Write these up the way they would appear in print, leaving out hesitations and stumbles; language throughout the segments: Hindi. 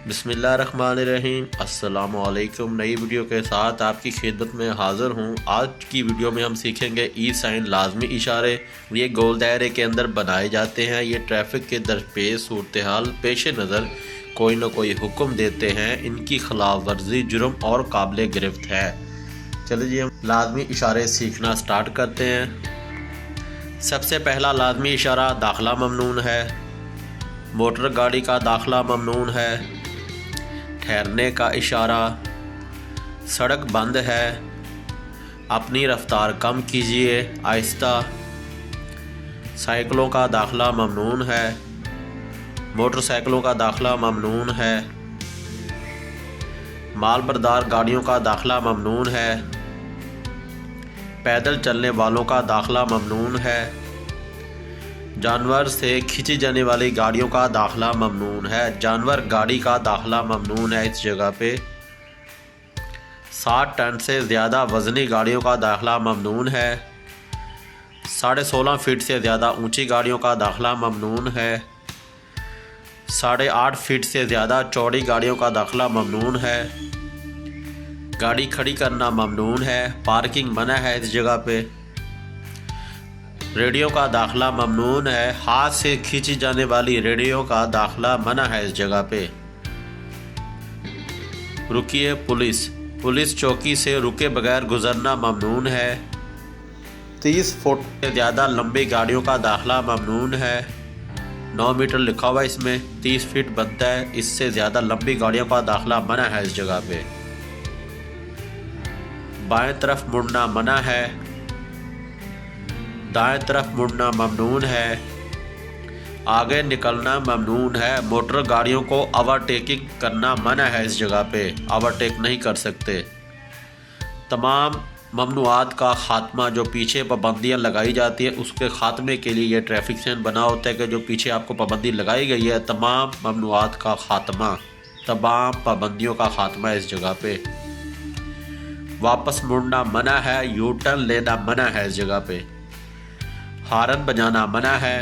बिस्मिल्लाहिर्रहमानिर्रहीम। अस्सलामुअलैकुम। नई वीडियो के साथ आपकी खिदमत में हाज़िर हूँ। आज की वीडियो में हम सीखेंगे ई साइन लाजमी इशारे। ये गोल दायरे के अंदर बनाए जाते हैं। ये ट्रैफिक के दरपेश सूरत हाल पेश नज़र कोई ना कोई हुक्म देते हैं। इनकी खिलाफ वर्जी जुर्म और काबिल गिरफ्त है। चलिए जी, हम लाजमी इशारे सीखना स्टार्ट करते हैं। सबसे पहला लाजमी इशारा दाखिला ममनून है। मोटर गाड़ी का दाखिला ममनून है। ठहरने का इशारा, सड़क बंद है, अपनी रफ्तार कम कीजिए, आहिस्ता। साइकिलों का दाखिला ममनून है। मोटरसाइकिलों का दाखिला ममनून है। माल बरदार गाड़ियों का दाखिला ममनून है। पैदल चलने वालों का दाखिला ममनून है। जानवर से खींची जाने वाली गाड़ियों का दाखिला ममनून है। जानवर गाड़ी का दाखिला ममनून है इस जगह पे। 60 टन से ज़्यादा वज़नी गाड़ियों का दाखिला ममनून है। 16.5 फीट से ज़्यादा ऊंची गाड़ियों का दाखिला ममनून है। 8.5 फीट से ज़्यादा चौड़ी गाड़ियों का दाखिला ममनून है। गाड़ी खड़ी करना ममनून है। पार्किंग मना है इस जगह पे। रेडियो का दाखिला ममनून है। हाथ से खींची जाने वाली रेडियो का दाखिला मना है इस जगह पे। रुकिए पुलिस चौकी से रुके बगैर गुजरना ममनून है। 30 फुट से ज़्यादा लंबी गाड़ियों का दाखिला ममनून है। 9 मीटर लिखा हुआ है इसमें, 30 फीट बनता है। इससे ज़्यादा लंबी गाड़ियों का दाखिला मना है इस जगह पे। बाएं तरफ मुड़ना मना है। दाएं तरफ मुड़ना ममनून है। आगे निकलना ममनून है। मोटर गाड़ियों को ओवरटेकिंग करना मना है इस जगह पे। ओवरटेक नहीं कर सकते। तमाम ममनुआत का ख़ात्मा, जो पीछे पाबंदियाँ लगाई जाती है उसके ख़ात्मे के लिए ये ट्रैफिक साइन बना होता है कि जो पीछे आपको पाबंदी लगाई गई है, तमाम ममनुआत का ख़ात्मा, तमाम पाबंदियों का ख़ात्मा है इस जगह पे। वापस मुड़ना मना है। यू टर्न लेना मना है इस जगह पे। हारन बजाना मना है।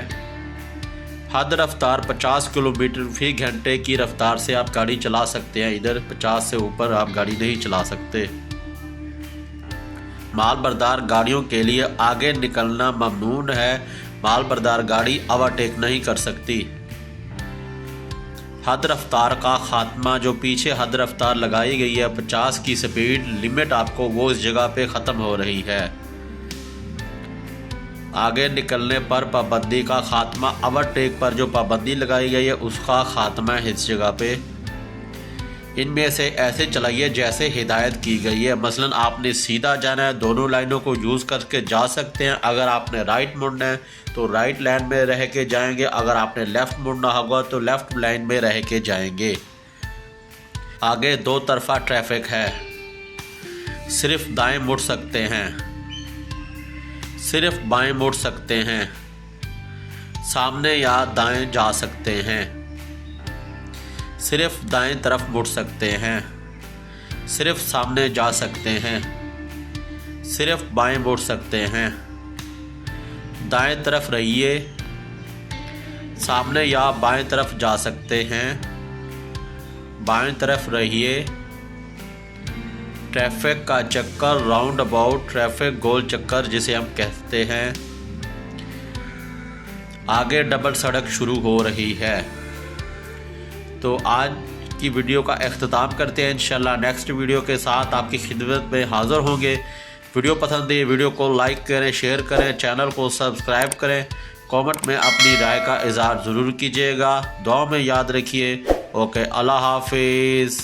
हद रफ्तार 50 किलोमीटर फी घंटे की रफ्तार से आप गाड़ी चला सकते हैं। इधर 50 से ऊपर आप गाड़ी नहीं चला सकते। माल बरदार गाड़ियों के लिए आगे निकलना ममनून है। माल बरदार गाड़ी ओवरटेक नहीं कर सकती। हद रफ्तार का खात्मा, जो पीछे हद रफ्तार लगाई गई है 50 की स्पीड लिमिट, आपको वो इस जगह पे ख़त्म हो रही है। आगे निकलने पर पाबंदी का खात्मा, ओवरटेक पर जो पाबंदी लगाई गई है उसका खात्मा है इस जगह पे। इनमें से ऐसे चलाइए जैसे हिदायत की गई है। मसलन आपने सीधा जाना है, दोनों लाइनों को यूज़ करके जा सकते हैं। अगर आपने राइट मुड़ना है तो राइट लाइन में रह के जाएंगे। अगर आपने लेफ़्ट मुड़ना होगा तो लेफ़्ट लाइन में रह के जाएंगे। आगे 2 तरफा ट्रैफिक है। सिर्फ दाएं मुड़ सकते हैं, सिर्फ बाएं मुड़ सकते हैं। सामने या दाएं जा सकते हैं। सिर्फ दाएं तरफ मुड़ सकते हैं। सिर्फ सामने जा सकते हैं। सिर्फ बाएं मुड़ सकते हैं। दाएं तरफ रहिए। सामने या बाएं तरफ जा सकते हैं। बाएं तरफ रहिए। ट्रैफिक का चक्कर, राउंड अबाउट, ट्रैफिक गोल चक्कर जिसे हम कहते हैं। आगे डबल सड़क शुरू हो रही है। तो आज की वीडियो का अख्ताम करते हैं। इंशाल्लाह नेक्स्ट वीडियो के साथ आपकी खिदमत में हाज़िर होंगे। वीडियो पसंद है, वीडियो को लाइक करें, शेयर करें, चैनल को सब्सक्राइब करें। कमेंट में अपनी राय का इज़हार ज़रूर कीजिएगा। दुआ में याद रखिए। ओके, अल्लाह हाफिज़।